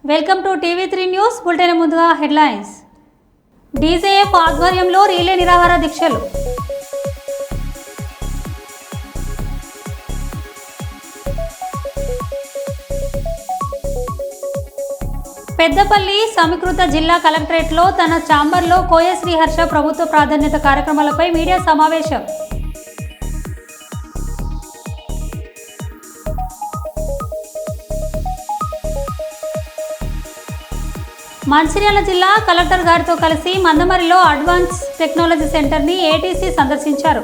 Welcome to TV three news bulletin. ముందుగా headlines. DJF ఆధ్వర్యంలో relay నిరాహార దీక్షలు. పెద్దపల్లి సమీకృత జిల్లా కలెక్టరేట్లో తన ఛాంబర్లో కోయ శ్రీహర్ష ప్రభుత్వ ప్రాధాన్యత కార్యక్రమాలపై మీడియా సమావేశం. మంచిర్యాల జిల్లా కలెక్టర్ గారితో కలిసి మందమరిలో అడ్వాన్స్ టెక్నాలజీ సెంటర్ని ఏటీసీ సందర్శించారు.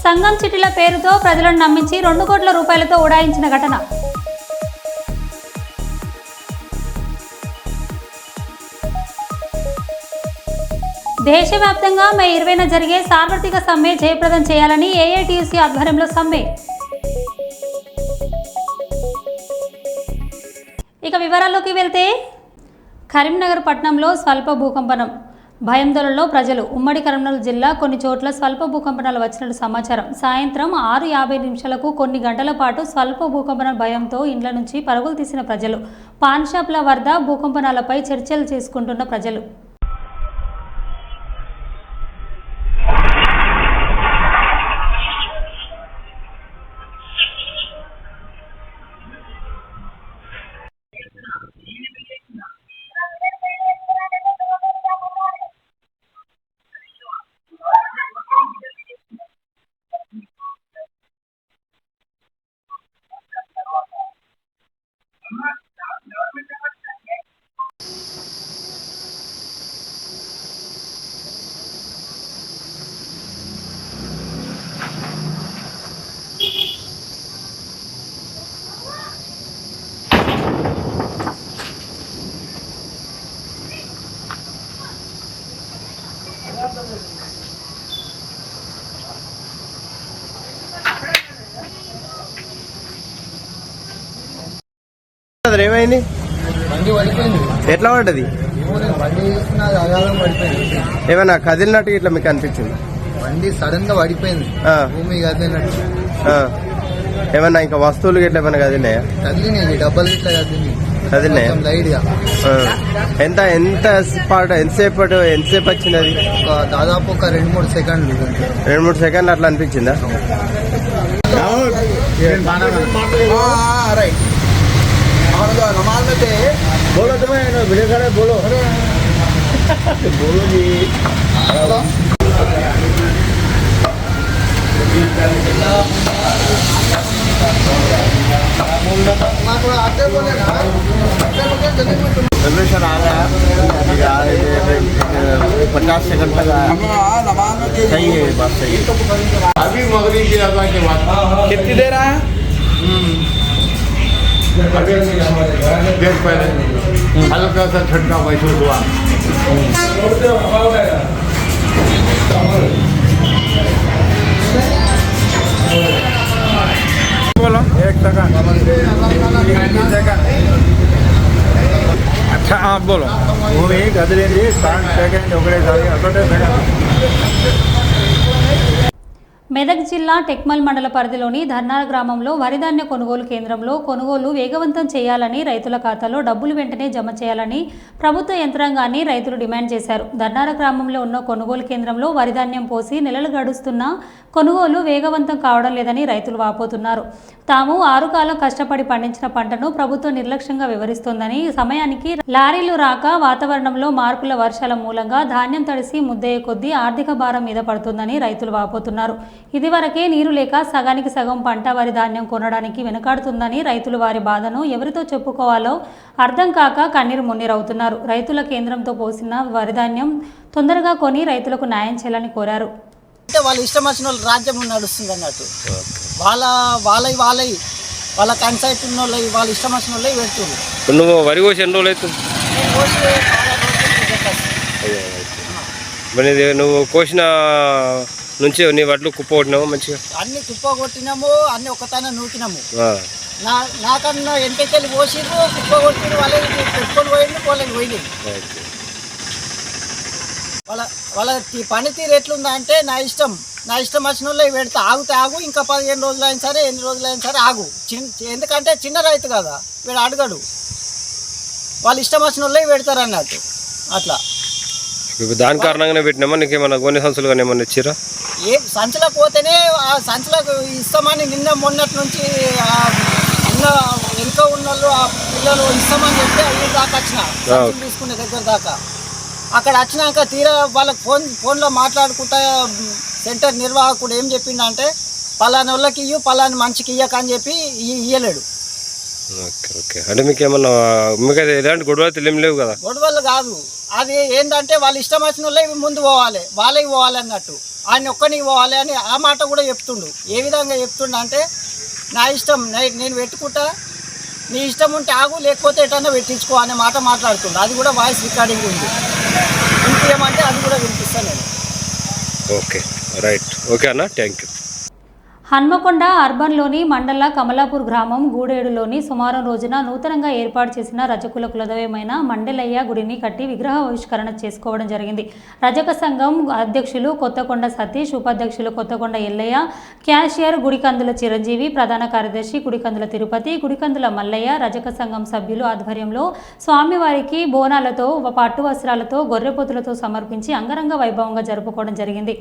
సంఘం చిట్టీల పేరుతో ప్రజలను నమ్మించి 2 కోట్ల రూపాయలతో ఉడాయించిన ఘటన. దేశవ్యాప్తంగా మే 20న జరిగే సార్వత్రిక సమ్మె జయప్రదం చేయాలని ఏఐటీయూసీ ఆధ్వర్యంలో సమ్మె. ఇక వివరాల్లోకి వెళ్తే, కరీంనగర్ పట్టణంలో స్వల్ప భూకంపనం భయాందోళనలో ప్రజలు. ఉమ్మడి కరీంనగర్ జిల్లా కొన్ని చోట్ల స్వల్ప భూకంపనాలు వచ్చినట్టు సమాచారం. సాయంత్రం 6:50 కొన్ని గంటల పాటు స్వల్ప భూకంపన భయంతో ఇండ్ల నుంచి పరుగులు తీసిన ప్రజలు. పాన్ షాప్ల వద్ద భూకంపనాలపై చర్చలు చేసుకుంటున్న ప్రజలు. ఏమైంది? ఎట్లా పడ్డది? ఏమైనా కదిలినట్టు ఇట్లా మీకు అనిపించింది? బండి సడన్ గా పడిపోయింది, భూమి కదిలినట్టు. ఏమన్నా ఇంకా వస్తువులు ఇట్లా ఏమైనా కదిలినాయా? కదిలినాయి, డబ్బలు ఇట్లా కదిలినాయా? లైట్ గా. ఎంతసేపు వచ్చింది అది? దాదాపు ఒక 2-3 సెకండ్లు. 2-3 సెకండ్లు అట్లా అనిపించిందా? नमाज में थे, बोलो तुम्हें वीडियो कर बोलो बोलो जी। आते बोले जनरेशन आ रहा है 50 सेकंड तक सही है, बात सही है। अभी मगरिब की अज़ान के बाद कितनी देर आया? देर पहले हल्का सा झटका महसूस हुआ। बोलो 1 सेकंड। अच्छा आप बोलो. भूमि कदिलिंది 1 సెకండ్ ఒకటేసారి ఒకటే సెకండ్. మెదక్ జిల్లా టెక్మల్ మండల పరిధిలోని ధర్నాల గ్రామంలో వరిధాన్య కొనుగోలు కేంద్రంలో కొనుగోలు వేగవంతం చేయాలని, రైతుల ఖాతాలో డబ్బులు వెంటనే జమ చేయాలని ప్రభుత్వ యంత్రాంగాన్ని రైతులు డిమాండ్ చేశారు. ధర్నాల గ్రామంలో ఉన్న కొనుగోలు కేంద్రంలో వరిధాన్యం పోసి నెలలు గడుస్తున్నా కొనుగోలు వేగవంతం కావడం లేదని రైతులు వాపోతున్నారు. తాము 6 కాలం కష్టపడి పండించిన పంటను ప్రభుత్వం నిర్లక్ష్యంగా వివరిస్తోందని, సమయానికి లారీలు రాక, వాతావరణంలో మార్పుల వర్షాల మూలంగా ధాన్యం తడిసి ముద్దయ్యే కొద్దీ ఆర్థిక భారం మీద పడుతుందని రైతులు వాపోతున్నారు. ఇదివరకే నీరు లేక సగానికి సగం పంట వరి ధాన్యం కొనడానికి వెనుకాడుతుందని రైతులు వారి బాధను ఎవరితో చెప్పుకోవాలో అర్థం కాక కన్నీరు మున్నీరవుతున్నారు. రైతుల కేంద్రంతో పోసిన వరిధాన్యం తొందరగా కొని రైతులకు న్యాయం చేయాలని కోరారు. అంటే వాళ్ళ ఇష్టం వచ్చిన వాళ్ళు రాజ్యం నడుస్తుంది అన్నట్టు. వాళ్ళ కన్సైట్ ఉన్న వాళ్ళు వాళ్ళ ఇష్టం వచ్చిన వాళ్ళే పెడుతుంది. నువ్వు వరి కోసి ఎన్ని రోజులు అవుతుంది? నువ్వు కోసిన నుంచి నీ వడ్లు కుప్ప కొట్టినాము, మంచిగా అన్ని కుప్ప కొట్టినాము, అన్ని ఒకతాన నూకినాము. నాకన్నా ఎంటకెళ్ళి పోసిర్రు, కుప్ప కొట్టిరు, వాళ్ళకి పెట్టుకొని పోయింది, వాళ్ళకి పోయింది. వాళ్ళ పనితీరు ఎట్లుందా అంటే నా ఇష్టం వచ్చిన వాళ్ళు పెడతా, ఆగితే ఆగు, ఇంకా 15 రోజులు అయినా సరే ఎన్ని రోజులు అయినా సరే ఆగు. ఎందుకంటే చిన్న రైతు కదా, వీడు అడగడు, వాళ్ళు ఇష్టం వచ్చిన వాళ్ళే పెడతారు అన్నట్టు అట్లా. దాని కారణంగానే పెట్టినామా? నీకేమన్నా కొన్ని సంచులు కానీ ఏమన్నా ఇచ్చిరా? ఏ సంచులకు పోతేనే ఆ సంచులకు ఇస్తామని నిన్న మొన్నటి నుంచి వెనుక ఉన్న వాళ్ళు ఆ పిల్లలు ఇస్తామని చెప్తే అయ్యి దాకా వచ్చిన సంచులు తీసుకునే దగ్గర దాకా. అక్కడ వచ్చినాక తీరా వాళ్ళకి ఫోన్లో మాట్లాడుకుంటా సెంటర్ నిర్వాహకుడు ఏం చెప్పిండంటే పలానా వాళ్ళకి ఇయ్యు, పలాని మనిషికి ఇయ్యక అని చెప్పి ఇయ్యలేడు. ఓకే. అంటే మీకు ఎలాంటి గొడవలు ఏం లేవు కదా? గొడవలు కాదు, అది ఏంటంటే వాళ్ళు ఇష్టం వచ్చిన వాళ్ళే ముందు పోవాలి, వాళ్ళకి పోవాలి అన్నట్టు. ఆయన ఒక్కనికి పోవాలి అని ఆ మాట కూడా చెప్తుండు. ఏ విధంగా చెప్తుండ అంటే నా ఇష్టం, నేను పెట్టుకుంటా, నీ ఇష్టం ఉంటే ఆగు, లేకపోతే ఎటన్నా పెట్టించుకో అనే మాట మాట్లాడుతుండు. అది కూడా వాయిస్ రికార్డింగ్ ఉంది, వినిపించమంటే అది కూడా వినిపిస్తాను నేను. Okay, right. ఓకే అన్న, థ్యాంక్ యూ. హన్మకొండ అర్బన్లోని మండల కమలాపూర్ గ్రామం గూడేడులోని సోమవారం రోజున నూతనంగా ఏర్పాటు చేసిన రజకుల కులదైవమైన మండలయ్య గుడిని కట్టి విగ్రహ ఆవిష్కరణ చేసుకోవడం జరిగింది. రజక సంఘం అధ్యక్షులు కొత్తకొండ సతీష్, ఉపాధ్యక్షులు కొత్తకొండ ఎల్లయ్య, క్యాషియర్ గుడికందుల చిరంజీవి, ప్రధాన కార్యదర్శి గుడికందుల తిరుపతి, గుడికందుల మల్లయ్య, రజక సంఘం సభ్యులు ఆధ్వర్యంలో స్వామివారికి బోనాలతో, పట్టు వస్త్రాలతో, గొర్రెపోతులతో సమర్పించి అంగరంగ వైభవంగా జరుపుకోవడం జరిగింది.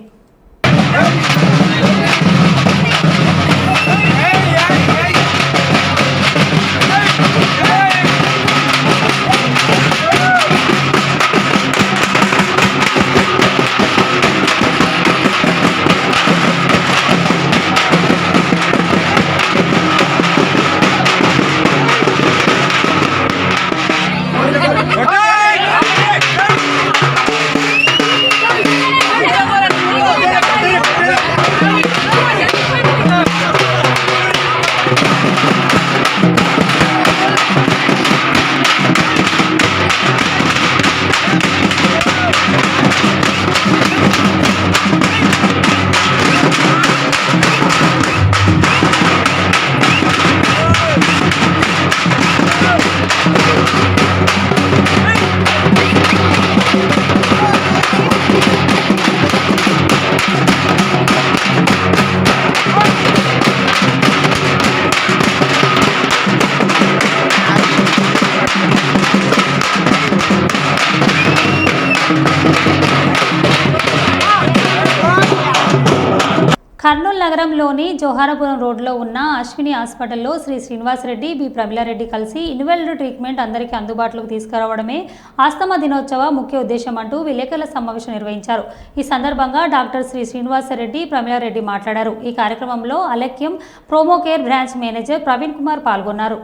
కర్నూలు నగరంలోని జోహారపురం రోడ్లో ఉన్న అశ్విని హాస్పిటల్లో శ్రీ శ్రీనివాసరెడ్డి, బి ప్రమిళారెడ్డి కలిసి ఇన్వాల్వ్డ్ ట్రీట్మెంట్ అందరికీ అందుబాటులోకి తీసుకురావడమే ఆస్తమా దినోత్సవ ముఖ్య ఉద్దేశం అంటూ విలేకరుల సమావేశం నిర్వహించారు. ఈ సందర్భంగా డాక్టర్ శ్రీ శ్రీనివాసరెడ్డి, ప్రమిళారెడ్డి మాట్లాడారు. ఈ కార్యక్రమంలో అలెక్యం ప్రోమోకేర్ బ్రాంచ్ మేనేజర్ ప్రవీణ్ కుమార్ పాల్గొన్నారు.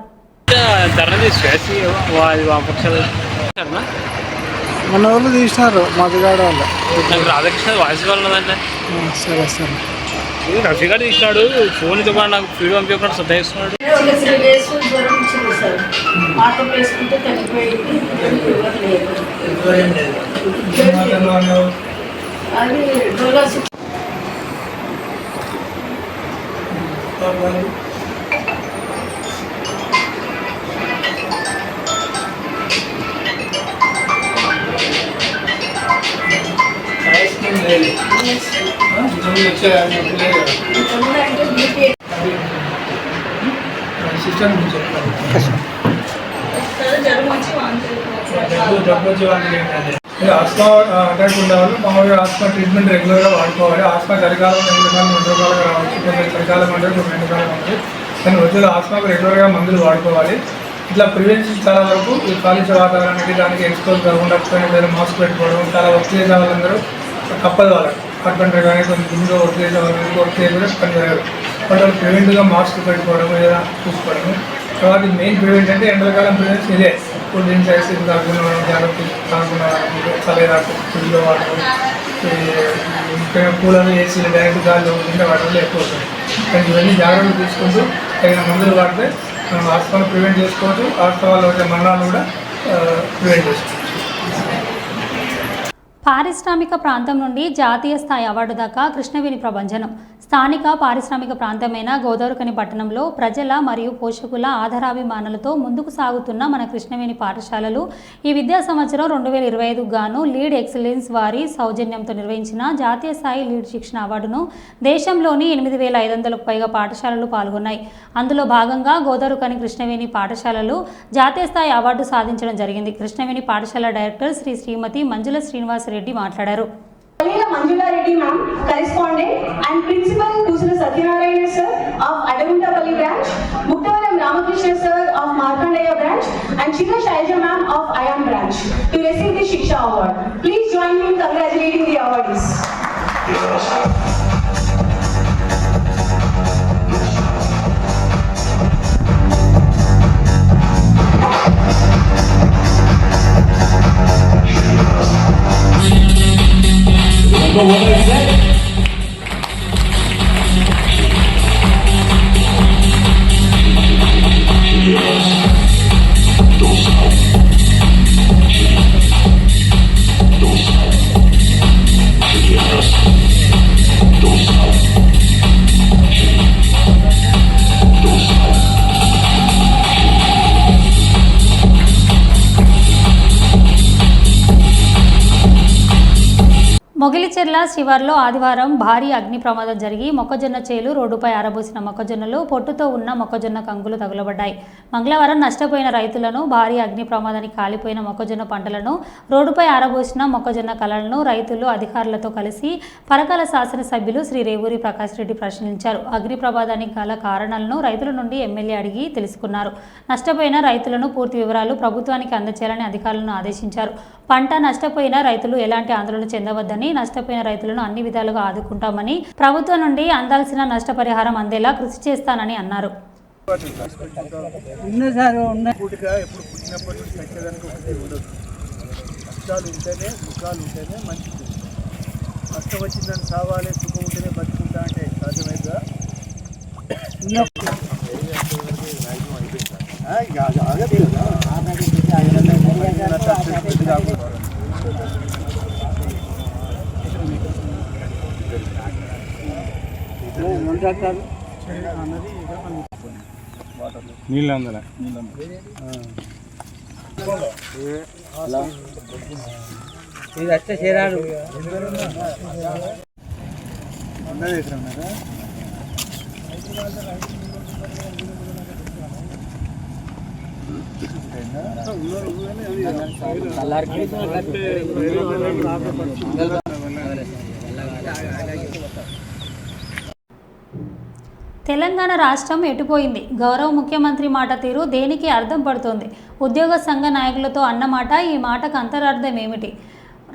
మన వాళ్ళు తీసినారు మధుగాడ వాళ్ళు. రాధాకృష్ణ వాయిస్ వాళ్ళదంటే సరే సరే రఫీగాడు తీసినాడు. ఫోన్ తో నాకు ఫీడ్ పంపించకుండా శ్రద్ధ చేస్తున్నాడు. ఆస్మా అటాక్ ఉండే వాళ్ళు మామూలుగా ఆస్మా ట్రీట్మెంట్ రెగ్యులర్గా వాడుకోవాలి. ఆస్మా చలికాలం, ఎండాకాలం, ఎండాకాలం రావచ్చు. కొంచెం చలికాలం అంటే కొంచెం ఎండాకాలం అంటే కానీ రోజుల్లో ఆస్మాకు రెగ్యులర్గా మందులు వాడుకోవాలి. ఇట్లా ప్రివెన్షన్ చాలా వరకు ఈ కాలుష్య వాతావరణానికి దానికి ఎక్స్పోజ్ కాకుండా ఏదైనా మాస్క్ పెట్టుకోవడం, చాలా వర్క్ చేసే వాళ్ళందరూ తప్పదు వాళ్ళకి కార్పెంటర్ కానీ కొంచెం గుండెలో వర్క్ చేసే వాళ్ళకి వర్క్ చేయకుండా పని జరగదు. వాళ్ళు ప్రివెంట్గా మాస్క్ పెట్టుకోవడం, ఏదైనా చూసుకోవడము. తర్వాత మెయిన్ ప్రివెంట్ అంటే ఎండాకాలం ప్రివెన్షన్ ఇదే. కూల్ డ్రింక్స్, ఐస్ క్రీమ్ కాకుండా జాగ్రత్త కాకుండా చలిరాకు ఫ్రిడ్జ్లో వాడడం, కూలర్లు, ఏసీలు డైరెక్ట్ గాల్లో ఉంటే వాటిల్లో ఎక్కువ అవుతుంది. కానీ ఇవన్నీ జాగ్రత్తలు తీసుకుంటూ తగిన మందులు వాడితే మనం ఆస్తమాను ప్రివెంట్ చేసుకోవచ్చు. ఆస్తమాలో వచ్చే మరణాలు కూడా ప్రివెంట్ చేసుకోవచ్చు. పారిశ్రామిక ప్రాంతం నుండి జాతీయ స్థాయి అవార్డు దాకా కృష్ణవేణి ప్రభంజనం. స్థానిక పారిశ్రామిక ప్రాంతమైన గోదావరిఖని పట్టణంలో ప్రజల మరియు పోషకుల ఆధారాభిమానాలతో ముందుకు సాగుతున్న మన కృష్ణవేణి పాఠశాలలు ఈ విద్యా సంవత్సరం 2025 గాను లీడ్ ఎక్సలెన్స్ వారి సౌజన్యంతో నిర్వహించిన జాతీయ స్థాయి లీడ్ శిక్షణ అవార్డును దేశంలోని 8,500కు పైగా పాఠశాలలు పాల్గొన్నాయి. అందులో భాగంగా గోదావరిఖని కృష్ణవేణి పాఠశాలలు జాతీయ స్థాయి అవార్డు సాధించడం జరిగింది. కృష్ణవేణి పాఠశాల డైరెక్టర్ శ్రీమతి మంజుల శ్రీనివాస్ రెడ్డి మాట్లాడారు. Manjula Reddy ma'am, correspondent and principal Kusala Satyanarayana sir of Adaguntapalli branch, Muktavaram Ramakrishna sir of Markandeya branch and Chitra Shailaja ma'am of IAM branch to receive the Shiksha award. Please join me in congratulating the awardees. Mogilicherla శివార్లో ఆదివారం భారీ అగ్ని ప్రమాదం జరిగి మొక్కజొన్న చేలు రోడ్డుపై ఆరబోసిన మొక్కజొన్నలు పొట్టుతో ఉన్న మొక్కజొన్న కంకులు తగులబడ్డాయి. మంగళవారం నష్టపోయిన రైతులను, భారీ అగ్ని ప్రమాదానికి కాలిపోయిన మొక్కజొన్న పంటలను, రోడ్డుపై ఆరబోసిన మొక్కజొన్న కళలను రైతులు అధికారులతో కలిసి పరకాల శాసనసభ్యులు శ్రీ రేవూరి ప్రకాష్ రెడ్డి ప్రశ్నించారు. అగ్ని ప్రమాదానికి గల కారణాలను రైతుల నుండి ఎమ్మెల్యే అడిగి తెలుసుకున్నారు. నష్టపోయిన రైతులను పూర్తి వివరాలు ప్రభుత్వానికి అందజేయాలని అధికారులను ఆదేశించారు. పంట నష్టపోయిన రైతులు ఎలాంటి ఆందోళన చెందవద్దని, నష్టపోయిన రైతులను అన్ని విధాలుగా ఆదుకుంటామని, ప్రభుత్వం నుండి అందాల్సిన నష్టపరిహారం అందేలా కృషి చేస్తానని అన్నారు. కష్టం వచ్చిందని సావాలి, సుఖం ఉంటేనే బతుకుంటా అంటే సాధ్యమైందా? నీళ్ళు అందలే ఇది వచ్చే చేరాడు ఉన్నది ఎక్కడ ఉన్నారా? తెలంగాణ రాష్ట్రం ఎటుపోయింది? గౌరవ ముఖ్యమంత్రి మాట తీరు దేనికి అర్థం పడుతోంది? ఉద్యోగ సంఘ నాయకులతో అన్నమాట, ఈ మాటకు అంతరార్థం ఏమిటి?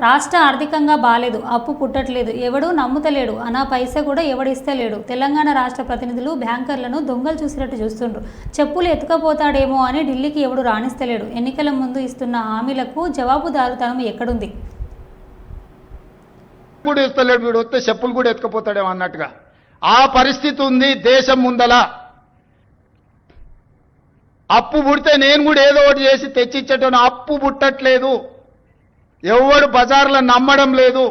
రాష్ట్ర ఆర్థికంగా బాలేదు, అప్పు పుట్టట్లేదు, ఎవడూ నమ్ముతలేడు, అనా పైసా కూడా ఎవడిస్తలేడు. తెలంగాణ రాష్ట్ర ప్రతినిధులు బ్యాంకర్లను దొంగలు చూసినట్టు చూస్తుండ్రు. చెప్పులు ఎత్తుకపోతాడేమో అని ఢిల్లీకి ఎవడు రాణిస్తలేడు. ఎన్నికల ముందు ఇస్తున్న హామీలకు జవాబుదారుతనం ఎక్కడుంది? కూడా ఇస్తలేడు, వీడు వస్తే చెప్పులు కూడా ఎత్తుకపోతాడేమో అన్నట్టుగా ఆ పరిస్థితి ఉంది దేశం ముందల. అప్పు పుడితే నేను కూడా ఏదో ఒకటి చేసి తెచ్చిచ్చేటోను, అప్పు పుట్టట్లేదు, ఎవడు బజార్లో నమ్మడం లేదు.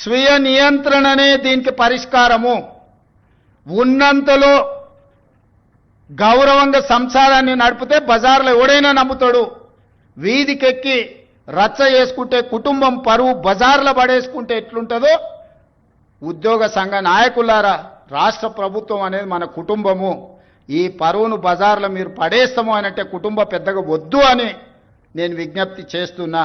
స్వీయ నియంత్రణనే దీనికి పరిష్కారము. ఉన్నంతలో గౌరవంగా సంసారాన్ని నడిపితే బజార్లో ఎవడైనా నమ్ముతాడు. వీధికెక్కి రచ్చ చేసుకుంటే, కుటుంబం పరువు బజార్లో పడేసుకుంటే ఎట్లుంటుందో, ఉద్యోగ సంఘ నాయకులారా, రాష్ట్ర ప్రభుత్వం అనేది మన కుటుంబము. ఈ పరువును బజార్లో మీరు పడేస్తాము అని అంటే కుటుంబ పెద్దగా వద్దు అని నేను విజ్ఞప్తి చేస్తున్నా.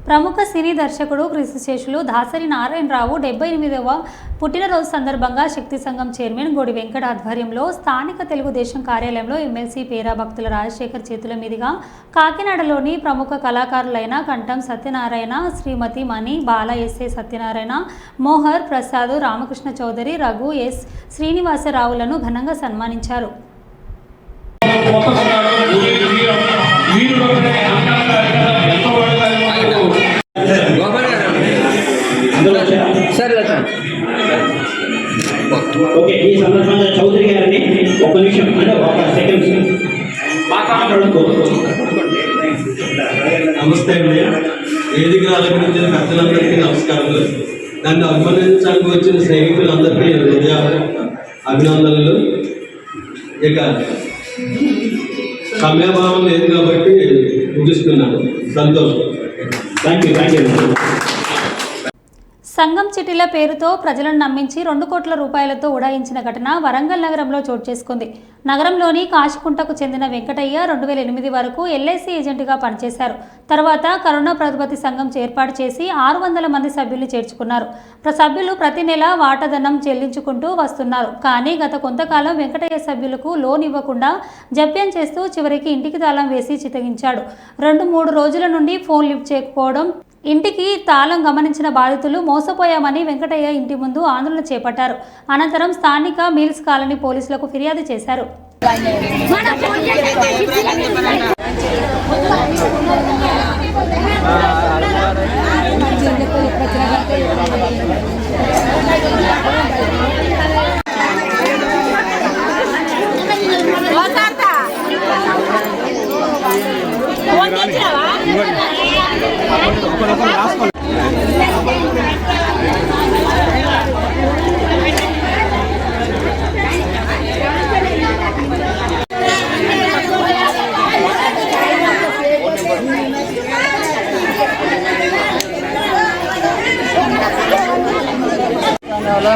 ప్రముఖ సినీ దర్శకుడు కీర్తిశేషులు దాసరి నారాయణరావు 78వ పుట్టినరోజు సందర్భంగా శక్తి సంఘం చైర్మన్ గోడి వెంకట ఆధ్వర్యంలో స్థానిక తెలుగుదేశం కార్యాలయంలో ఎమ్మెల్సీ పేరా భక్తుల రాజశేఖర్ చేతుల మీదుగా కాకినాడలోని ప్రముఖ కళాకారులైన కంఠం సత్యనారాయణ, శ్రీమతి మణి, బాల ఎస్ఏ సత్యనారాయణ, మోహర్ ప్రసాద్, రామకృష్ణ చౌదరి, రఘు ఎస్ శ్రీనివాసరావులను ఘనంగా సన్మానించారు. ఓకే, ఈ సందర్భంగా చౌదరి గారిని ఒక నిమిషం అంటే ఒక సెకండ్ మాట్లాడుకో. నమస్తే వేదిక అలంకరించిన పెద్దలందరికీ నమస్కారాలు. నన్ను అభినందించడానికి వచ్చిన స్నేహితులందరికీ హృదయ అభినందనలు. ఇక సమయభావం లేదు కాబట్టి ముగిస్తున్నాను. సంతోషం. Thank you. సంఘం చిట్టీల పేరుతో ప్రజలను నమ్మించి 2 కోట్ల రూపాయలతో ఉడాయించిన ఘటన వరంగల్ నగరంలో చోటు చేసుకుంది. నగరంలోని కాశీకుంటకు చెందిన వెంకటయ్య 2008 వరకు ఎల్ఐసి ఏజెంట్గా పనిచేశారు. తర్వాత కరోనా ప్రతిపత్తి సంఘం ఏర్పాటు చేసి 600 మంది సభ్యుల్ని చేర్చుకున్నారు. సభ్యులు ప్రతి నెల వాటాధనం చెల్లించుకుంటూ వస్తున్నారు. కానీ గత కొంతకాలం వెంకటయ్య సభ్యులకు లోన్ ఇవ్వకుండా జప్యం చేస్తూ చివరికి ఇంటికి తాళం వేసి చితగించాడు. 2-3 రోజుల నుండి ఫోన్ లిఫ్ట్ చేయకపోవడం, ఇంటికి తాళం గమనించిన బాధితులు మోసపోయామని వెంకటయ్య ఇంటి ముందు ఆందోళన చేపట్టారు. అనంతరం స్థానిక మిల్స్ కాలనీ పోలీసులకు ఫిర్యాదు చేశారు.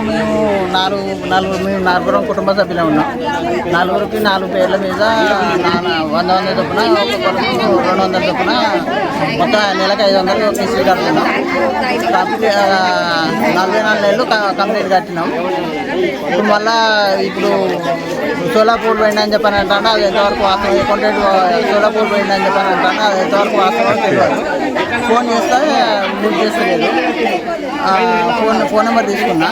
మేము నలుగురం కుటుంబ సభ్యులు ఉన్నాం. 4 పేర్ల మీద 100 చొప్పున, ఒక్కొక్కరికి 200 చొప్పున, మొత్తం నెలకు 500 కిస్తీలు కడుతున్నాం. 44 నెలలు కంప్లీట్ కట్టినాం. ఇప్పుడు మళ్ళా ఇప్పుడు సోలాపూర్ పోయింది అని చెప్పని అంటాను. అది ఎంతవరకు వాస్తవం, కొంటెంట్ సోలాపూర్ పోయింది అని చెప్పని అంటాను. అది ఎంతవరకు వాస్తవం తెలియదు. ఫోన్ చేస్తే బుక్ చేస్తలేదు. ఫోన్ నెంబర్ తీసుకున్నా.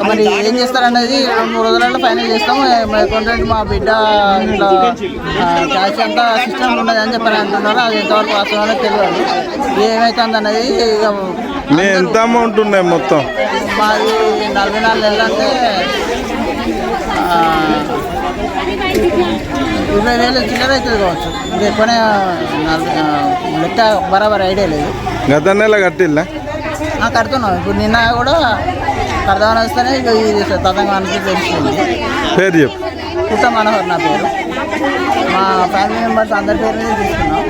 మరి ఏం చేస్తారనేది 2-3 రోజులలో ఫైనల్ చేస్తాము. కొంటెంట్ మా బిడ్డ ఇట్లా క్యాష్ అంతా సిస్టమ్ ఉన్నది అని చెప్పని అంటున్నారు. అది ఎంతవరకు వాస్తవం తెలియదు. ఏమవుతుంది అనేది ఎంత అమౌంట్ ఉన్నాయి మొత్తం? మాది 44 నెలలు అంటే 20,000 చిల్లర అవుతుంది కావచ్చు. ఇది ఎక్కువనే లెక్క బరాబర్ ఐడియా లేదు. గత నెల కట్టిల్లా? కడుతున్నాం. ఇప్పుడు నిన్న కూడా కడదామని వస్తేనే ఇక ఇది తతంగానికి తెలుస్తుంది. పేరు చెప్పు. పుట్ట మనోహర్ నా పేరు. మా ఫ్యామిలీ మెంబర్స్ అందరి పేరు మీద తీసుకున్నాం.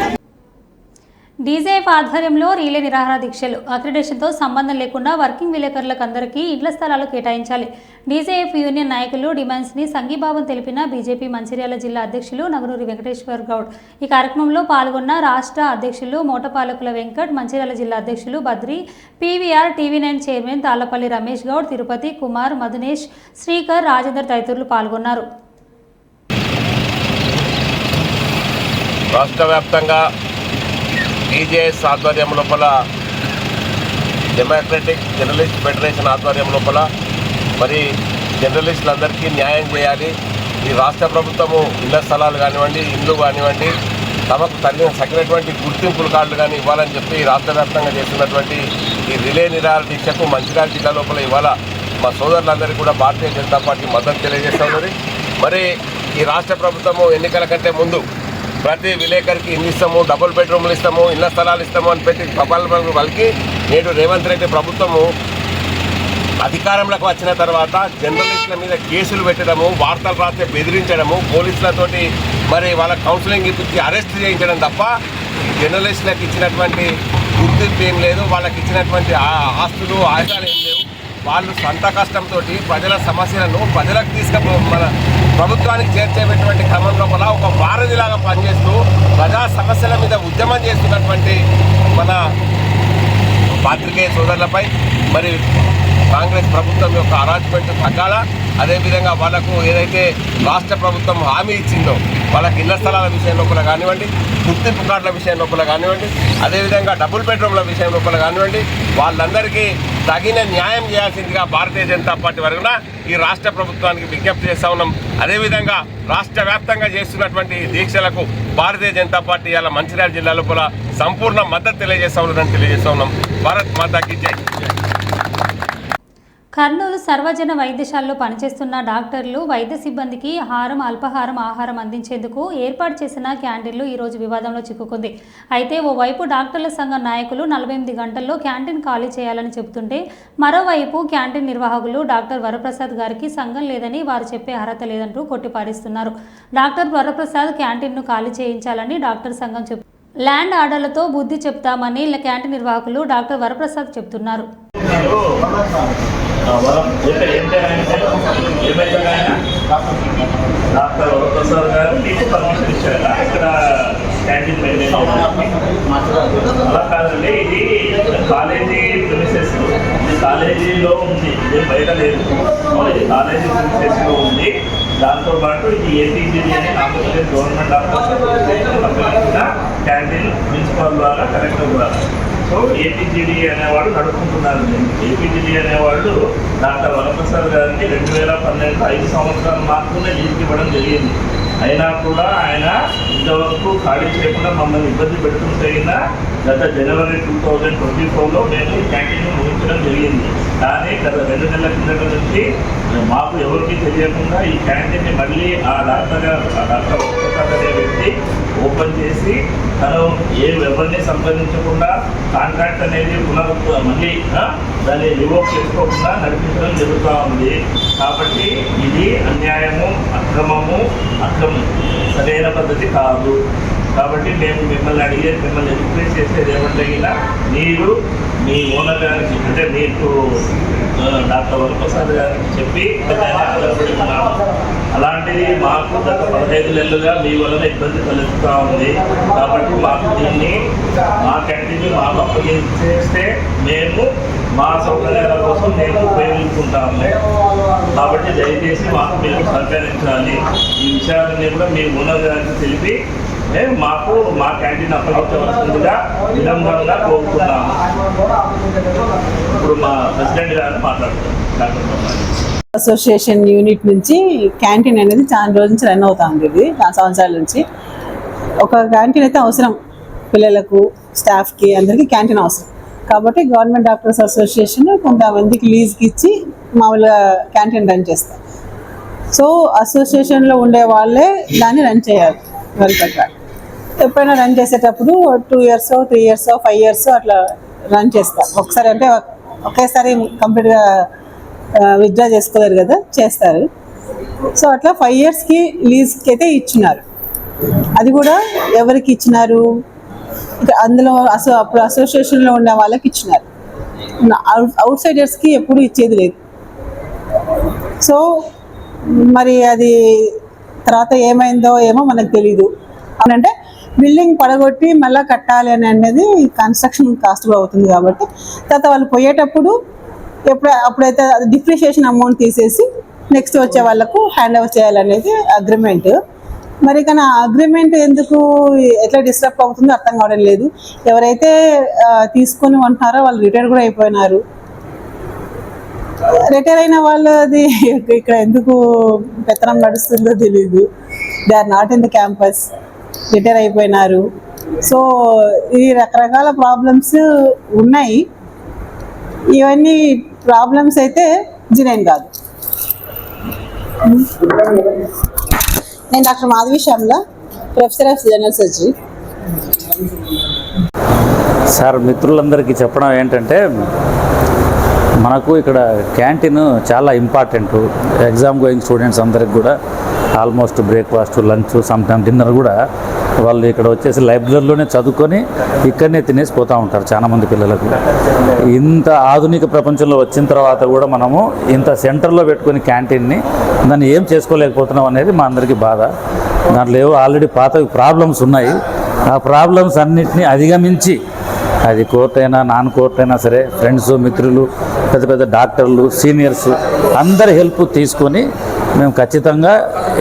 డీజేఎఫ్ ఆధ్వర్యంలో రీలే నిరాహార దీక్షలు. అక్రిడేషన్తో సంబంధం లేకుండా వర్కింగ్ విలేకరులకు అందరికీ ఇండ్ల స్థలాలు కేటాయించాలి. డీజేఎఫ్ యూనియన్ నాయకులు డిమాండ్స్ని సంఘీభావం తెలిపిన బీజేపీ మంచిర్యాల జిల్లా అధ్యక్షులు నగనూరి వెంకటేశ్వర్ గౌడ్. ఈ కార్యక్రమంలో పాల్గొన్న రాష్ట్ర అధ్యక్షులు మోటపాలకుల వెంకట్, మంచిర్యాల జిల్లా అధ్యక్షులు Badri, PVR TV9 chairman Tallapalli Ramesh Goud, Tirupati Kumar, Madhunesh, Srikar, Rajender తదితరులు పాల్గొన్నారు. రాష్ట్ర వ్యాప్తంగా టీజేఎస్ ఆధ్వర్యం లోపల, డెమోక్రటిక్ జర్నలిస్ట్ ఫెడరేషన్ ఆధ్వర్యం లోపల మరి జర్నలిస్టులందరికీ న్యాయం చేయాలి. ఈ రాష్ట్ర ప్రభుత్వము ఇళ్ల స్థలాలు కానివ్వండి, ఇండ్లు కానివ్వండి, తమకు తగినటువంటి గుర్తింపుల కార్డులు కానీ ఇవ్వాలని చెప్పి రాష్ట్ర వ్యాప్తంగా చేస్తున్నటువంటి ఈ రిలే నిరాహార దీక్షకు మంచిర్యాల జిల్లా లోపల ఇవాళ మా సోదరులందరికీ కూడా భారతీయ జనతా పార్టీ మద్దతు తెలియజేస్తూ ఉన్నది. మరి ఈ రాష్ట్ర ప్రభుత్వము ఎన్నికల కంటే ముందు ప్రతి విలేకరికి ఇల్లు ఇస్తాము, డబుల్ బెడ్రూమ్లు ఇస్తాము, ఇళ్ల స్థలాలు ఇస్తాము అని పెట్టి ప్రబలం పలికి నేడు రేవంత్ రెడ్డి ప్రభుత్వము అధికారంలోకి వచ్చిన తర్వాత జర్నలిస్టుల మీద కేసులు పెట్టడము, వార్తలు రాస్తే బెదిరించడము, పోలీసులతోటి మరి వాళ్ళ కౌన్సిలింగ్ ఇప్పించి అరెస్ట్ చేయించడం తప్ప జర్నలిస్టులకు ఇచ్చినటువంటి గుర్తింపు ఏం లేదు. వాళ్ళకి ఇచ్చినటువంటి ఆస్తులు ఆయుధాలు ఏం లేవు. వాళ్ళు సొంత కష్టంతో ప్రజల సమస్యలను ప్రజలకు మన ప్రభుత్వానికి చేర్చేటువంటి క్రమం లోపల ఒక వారధిలాగా పనిచేస్తూ ప్రజా సమస్యల మీద ఉద్యమం చేస్తున్నటువంటి మన పాత్రికేయ సోదరులపై మరి కాంగ్రెస్ ప్రభుత్వం యొక్క అరాజ్మెంట్ తగ్గాల. అదేవిధంగా వాళ్ళకు ఏదైతే రాష్ట్ర ప్రభుత్వం హామీ ఇచ్చిందో వాళ్ళకి ఇళ్ల స్థలాల విషయం లోపల కానివ్వండి, గుర్తింపు కార్డుల విషయం లోపల కానివ్వండి, అదేవిధంగా డబుల్ బెడ్రూమ్ల విషయం లోపల కానివ్వండి, వాళ్ళందరికీ తగిన న్యాయం చేయాల్సిందిగా భారతీయ జనతా పార్టీ వరకున ఈ రాష్ట్ర ప్రభుత్వానికి విజ్ఞప్తి చేస్తూ ఉన్నాం. అదేవిధంగా రాష్ట్ర వ్యాప్తంగా చేస్తున్నటువంటి దీక్షలకు భారతీయ జనతా పార్టీ ఇలా మంచిర్యాల జిల్లా లోపల సంపూర్ణ మద్దతు తెలియజేస్తూ ఉన్నారని తెలియజేస్తూ ఉన్నాం. భారత్ మాతాకి జై. కర్నూలు సర్వజన వైద్యశాలలో పనిచేస్తున్న డాక్టర్లు వైద్య సిబ్బందికి హారం అల్పాహారం ఆహారం అందించేందుకు ఏర్పాటు చేసిన క్యాంటీన్లు ఈరోజు వివాదంలో చిక్కుకుంది. అయితే ఓవైపు డాక్టర్ల సంఘం నాయకులు 48 గంటల్లో క్యాంటీన్ ఖాళీ చేయాలని చెబుతుంటే మరోవైపు క్యాంటీన్ నిర్వాహకులు డాక్టర్ వరప్రసాద్ గారికి సంఘం లేదని వారు చెప్పే అర్హత లేదంటూ కొట్టిపారేస్తున్నారు. డాక్టర్ వరప్రసాద్ క్యాంటీన్ను ఖాళీ చేయించాలని డాక్టర్ సంఘం ల్యాండ్ ఆర్డర్లతో బుద్ధి చెప్తామని క్యాంటీన్ నిర్వాహకులు డాక్టర్ వరప్రసాద్ చెబుతున్నారు. డాక్టర్ వరప్రసాద్ గారు మీకు పర్మిషన్ ఇచ్చారు ఇక్కడ క్యాంటీన్ మెయింటైన్ అలా కాదండి. ఇది కాలేజీ ప్రిమిసెస్, కాలేజీలో ఉంది, ఇది బయట లేదు. ఇది కాలేజీ ప్రిమిసెస్లో ఉంది. దాంతోపాటు ఇది ఏపీజీడీ అని ఆంధ్రప్రదేశ్ గవర్నమెంట్ సంబంధించిన క్యాంటీన్ ప్రిన్సిపాల్ ద్వారా కలెక్టర్ ద్వారా. సో ఏపీజీడీ అనేవాడు నడుపుకుంటున్నారు. ఏపీజీడీ అనేవాళ్ళు డాక్టర్ వరప్రసాద్ గారికి 2012 5 సంవత్సరాలు మాత్రమే లీజుకి ఇవ్వడం జరిగింది. అయినా కూడా ఆయన ఇంతవరకు ఖాళీ చేయకుండా మమ్మల్ని ఇబ్బంది పెడుతుంటే గత జనవరి 2024లో మేము ఈ క్యాంటీన్ ముగించడం జరిగింది. కానీ గత 2 నెలల కిందట నుంచి మాకు ఎవరికి తెలియకుండా ఈ క్యాంటీన్ని మళ్ళీ ఆ డాక్టర్ వరప్రసాద్ అనే వ్యక్తి ఓపెన్ చేసి తను ఎవరిని సంప్రదించకుండా కాంట్రాక్ట్ అనేది మళ్ళీ దాన్ని రివోక్ చేసుకోకుండా నడిపించడం జరుగుతూ ఉంది. కాబట్టి ఇది అన్యాయము, అక్రమము, సరైన పద్ధతి కాదు. కాబట్టి మేము మిమ్మల్ని రిక్వెస్ట్ చేసేది ఏమంటే మీరు మీ ఓనర్ గారికి అంటే మీకు డాక్టర్ వరప్రసాద్ గారికి చెప్పి ఆధారపడుతున్నాము. అలాంటిది మాకు గత 15 నెలలుగా మీ వలన ఇబ్బంది కలుగుతూ ఉంది. కాబట్టి మాకు దీన్ని మా క్యాంటీన్ మాకు అప్పగించేస్తే మేము మా సౌకర్యాల కోసం మేము ఉపయోగించుకుంటాము. కాబట్టి దయచేసి మాకు మీరు సహకరించాలి. ఈ విషయాలన్నీ కూడా మీ ఓనర్ గారికి తెలిపి మాకు మా క్యాంటీన్ అప్పగించవలసిందిగా విలంబంగా కోరుతున్నాము. ఇప్పుడు మా ప్రెసిడెంట్ గారు మాట్లాడుతున్నారు. అసోసియేషన్ యూనిట్ నుంచి క్యాంటీన్ అనేది చాలా రోజుల నుంచి రన్ అవుతుంది. ఇది 4 సంవత్సరాల నుంచి ఒక క్యాంటీన్ అయితే అవసరం. పిల్లలకు, స్టాఫ్కి, అందరికీ క్యాంటీన్ అవసరం. కాబట్టి గవర్నమెంట్ డాక్టర్స్ అసోసియేషన్ కొంతమందికి లీజ్కి ఇచ్చి మామూలుగా క్యాంటీన్ రన్ చేస్తారు. సో అసోసియేషన్లో ఉండే వాళ్ళే దాన్ని రన్ చేయాలి. వారి ప్రకారం ఎప్పుడైనా రన్ చేసేటప్పుడు 2 years 3 years 5 years అట్లా రన్ చేస్తారు. ఒకసారి అంటే ఒకేసారి కంప్లీట్గా విత్డ్రా చేసుకోలేరు కదా, చేస్తారు. సో అట్లా 5 yearsకి లీజ్కి అయితే ఇచ్చినారు. అది కూడా ఎవరికి ఇచ్చినారు, అందులో అప్పుడు అసోసియేషన్లో ఉన్న వాళ్ళకి ఇచ్చినారు. అవుట్ సైడర్స్కి ఎప్పుడు ఇచ్చేది లేదు. సో మరి అది తర్వాత ఏమైందో ఏమో మనకు తెలీదు. అవునంటే బిల్డింగ్ పడగొట్టి మళ్ళీ కట్టాలి అని అనేది కన్స్ట్రక్షన్ కాస్ట్ కూడా అవుతుంది. కాబట్టి తర్వాత వాళ్ళు పోయేటప్పుడు అప్పుడైతే డిప్రిషియేషన్ అమౌంట్ తీసేసి నెక్స్ట్ వచ్చే వాళ్ళకు హ్యాండ్ ఓవర్ చేయాలనేది అగ్రిమెంట్. మరి కానీ ఆ అగ్రిమెంట్ ఎందుకు ఎట్లా డిస్టర్బ్ అవుతుందో అర్థం కావడం లేదు. ఎవరైతే తీసుకొని ఉంటున్నారో వాళ్ళు రిటైర్ కూడా అయిపోయినారు. రిటైర్ అయిన వాళ్ళది ఇక్కడ ఎందుకు పెత్తనం నడుస్తుందో తెలీదు. They are not in the campus, retire అయిపోయినారు. సో ఈ రకరకాల ప్రాబ్లమ్స్ ఉన్నాయి. ఇవన్నీ ప్రాబ్లమ్స్ అయితే జినైన్ కాదు. నేను doctor Madhavi Shyamala, professor of general surgery. Sir, మిత్రులందరికీ చెప్పడం ఏంటంటే మనకు ఇక్కడ క్యాంటీన్ చాలా ఇంపార్టెంట్. ఎగ్జామ్ గోయింగ్ స్టూడెంట్స్ అందరికి కూడా almost breakfast, lunch, sometime dinner కూడా వాళ్ళు ఇక్కడ వచ్చేసి లైబ్రరీలోనే చదువుకొని ఇక్కడనే తినేసి పోతూ ఉంటారు చాలామంది పిల్లలకు. ఇంత ఆధునిక ప్రపంచంలో వచ్చిన తర్వాత కూడా మనము ఇంత సెంటర్లో పెట్టుకుని క్యాంటీన్ని దాన్ని ఏం చేసుకోలేకపోతున్నాం అనేది మా అందరికీ బాధ. దాంట్లో ఏవో ఆల్రెడీ పాత ప్రాబ్లమ్స్ ఉన్నాయి. ఆ ప్రాబ్లమ్స్ అన్నింటినీ అధిగమించి అది కోర్ట్ అయినా నాన్ కోర్ట్ అయినా సరే ఫ్రెండ్స్, మిత్రులు, పెద్ద పెద్ద డాక్టర్లు, సీనియర్స్ అందరి హెల్ప్ తీసుకొని మేము ఖచ్చితంగా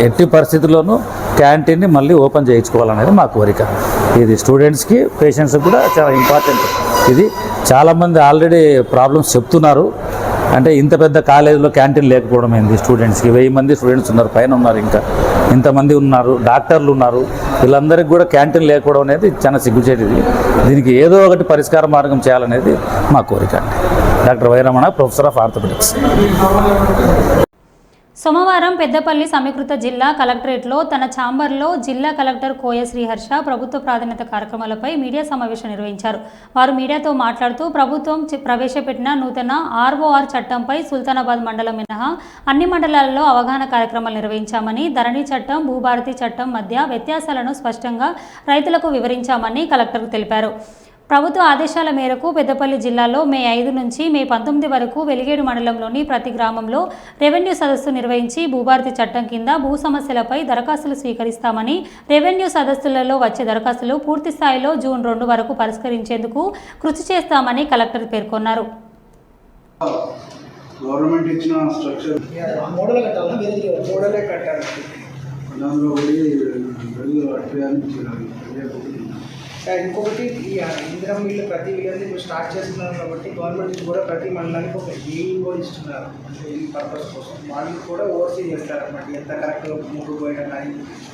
ఎట్టి పరిస్థితుల్లోనూ క్యాంటీన్ని మళ్ళీ ఓపెన్ చేయించుకోవాలనేది మా కోరిక. ఇది స్టూడెంట్స్కి, పేషెంట్స్కి కూడా చాలా ఇంపార్టెంట్. ఇది చాలామంది ఆల్రెడీ ప్రాబ్లమ్స్ చెప్తున్నారు. అంటే ఇంత పెద్ద కాలేజీలో క్యాంటీన్ లేకపోవడం ఏంది, స్టూడెంట్స్కి 1000 మంది స్టూడెంట్స్ ఉన్నారు, పైన ఉన్నారు, ఇంకా ఇంతమంది ఉన్నారు, డాక్టర్లు ఉన్నారు, వీళ్ళందరికీ కూడా క్యాంటీన్ లేకపోవడం అనేది చాలా సిగ్గుచేటిది. దీనికి ఏదో ఒకటి పరిష్కార మార్గం చేయాలనేది మా కోరిక. Doctor Y Ramana, professor of orthopaedics. సోమవారం పెద్దపల్లి సమీకృత జిల్లా కలెక్టరేట్లో తన ఛాంబర్లో జిల్లా కలెక్టర్ కోయ శ్రీహర్ష ప్రభుత్వ ప్రాధాన్యత కార్యక్రమాలపై మీడియా సమావేశం నిర్వహించారు. వారు మీడియాతో మాట్లాడుతూ ప్రభుత్వం ప్రవేశపెట్టిన నూతన ఆర్ఓఆర్ చట్టంపై సుల్తానాబాద్ మండలం మినహా అన్ని మండలాల్లో అవగాహన కార్యక్రమాలు నిర్వహించామని, ధరణి చట్టం, భూభారతి చట్టం మధ్య వ్యత్యాసాలను స్పష్టంగా రైతులకు వివరించామని కలెక్టర్కు తెలిపారు. ప్రభుత్వ ఆదేశాల మేరకు పెద్దపల్లి జిల్లాలో మే 5 నుంచి మే 19 వరకు వెలిగేడు మండలంలోని ప్రతి గ్రామంలో రెవెన్యూ సదస్సు నిర్వహించి భూభారతి చట్టం కింద భూ సమస్యలపై దరఖాస్తులు స్వీకరిస్తామని, రెవెన్యూ సదస్సులలో వచ్చే దరఖాస్తులు పూర్తి స్థాయిలో జూన్ 2 వరకు పరిష్కరించేందుకు కృషి చేస్తామని కలెక్టర్ పేర్కొన్నారు. గవర్నమెంట్ ఇచ్చిన స్ట్రక్చర్ మోడల్ కట్టాలి, మోడలే కట్టాలి. దానిలో ఇంకొకటి ఈ ఇందిరం మిల్లు ప్రతి విలేజ్ ఇప్పుడు స్టార్ట్ చేస్తున్నారు కాబట్టి గవర్నమెంట్ నుంచి కూడా ప్రతి మండలానికి ఒక ఏఈఓ ఇస్తున్నారు. అంటే ఈ పర్పస్ కోసం వాళ్ళు కూడా ఓవర్సీ చేస్తారు అన్నమాట. ఎంత కరెక్ట్గా ముగ్గు పోయడం కానీ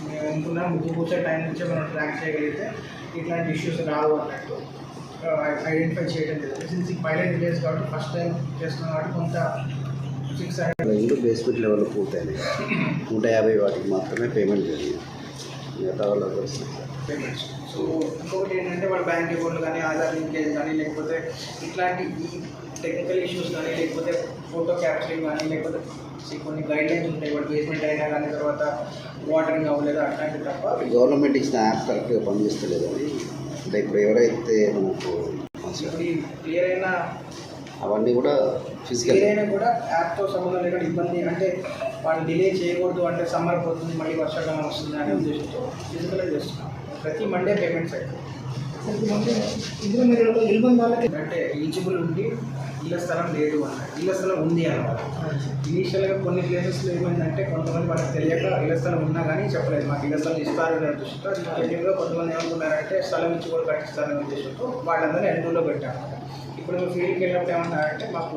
మేము అనుకున్నా ముగ్గు కూర్చే టైం నుంచే మనం ట్రాక్ చేయగలిగితే ఇట్లాంటి ఇష్యూస్ రావు అన్నట్టు ఐడెంటిఫై చేయడం లేదు. సిన్స్ పైలట్ విలేజ్ కాబట్టి ఫస్ట్ టైం చేస్తున్నాం కాబట్టి కొంత బేస్మెంట్ లెవెల్లో పూర్తయింది. 150 వాటికి మాత్రమే పేమెంట్ జరిగింది. మిగతా వాళ్ళకి వస్తుంది పేమెంట్స్. సో ఇంకొకటి ఏంటంటే వాళ్ళ బ్యాంక్ అకౌంట్లు కానీ ఆధార్ లింకేజ్ కానీ లేకపోతే ఇట్లాంటి టెక్నికల్ ఇష్యూస్ కానీ లేకపోతే ఫోటో క్యాప్చరింగ్ కానీ లేకపోతే కొన్ని గైడ్ లైన్స్ ఉంటాయి. వాళ్ళు బేస్మెంట్ అయినా కానీ తర్వాత వాటరింగ్ అవ్వలేదు అట్లాంటివి తప్ప గవర్నమెంట్ ఇచ్చిన యాప్ కరెక్ట్గా పనిచేస్తలేదు అని. అంటే ఇప్పుడు ఎవరైతే మనకు ఇప్పుడు క్లియర్ అయినా అవన్నీ కూడా ఫిజికల్ ఏదైనా కూడా యాప్తో సంబంధం లేకుండా ఇబ్బంది అంటే వాళ్ళు డిలే చేయకూడదు అంటే సమ్మర్ పోతుంది మళ్ళీ వర్షాకాలం వస్తుంది అనే ఉద్దేశంతో ఫిజికల్గా చేస్తున్నాం. ప్రతి మండే పేమెంట్స్ అయితే ఇందులో మీరు ఇల్లు వాళ్ళకి అంటే ఎలిజిబుల్ ఉండి ఇళ్ళ స్థలం లేదు అన్నమాట. ఇళ్ళ స్థలం ఉంది అన్నమాట. ఇనీషియల్గా కొన్ని ప్లేసెస్లో ఏమైందంటే కొంతమంది వాళ్ళకి తెలియక ఇళ్ళ స్థలం ఉన్నా కానీ చెప్పలేదు మాకు ఇళ్ళ స్థలం ఇస్తారనే ఉద్దేశంతో. జనరల్గా కొంతమంది ఏమనుకున్నారంటే స్థలం ఇచ్చి కూడా కట్టిస్తారనే ఉద్దేశంతో వాళ్ళందరినీ ఎన్రోల్లో పెట్టాము. ఇప్పుడు మేము ఫీల్డ్కి వెళ్ళినప్పుడు ఏమన్నారంటే మాకు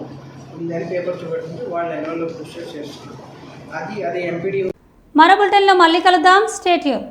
దాని పేపర్ చూపెట్టుకుంటే వాళ్ళు ఎన్రోల్లో పుష్ చేస్తున్నారు. అది ఎంపీడీ. మరో బులెటిన్లో మళ్ళీ కలుద్దాం. Stay tune.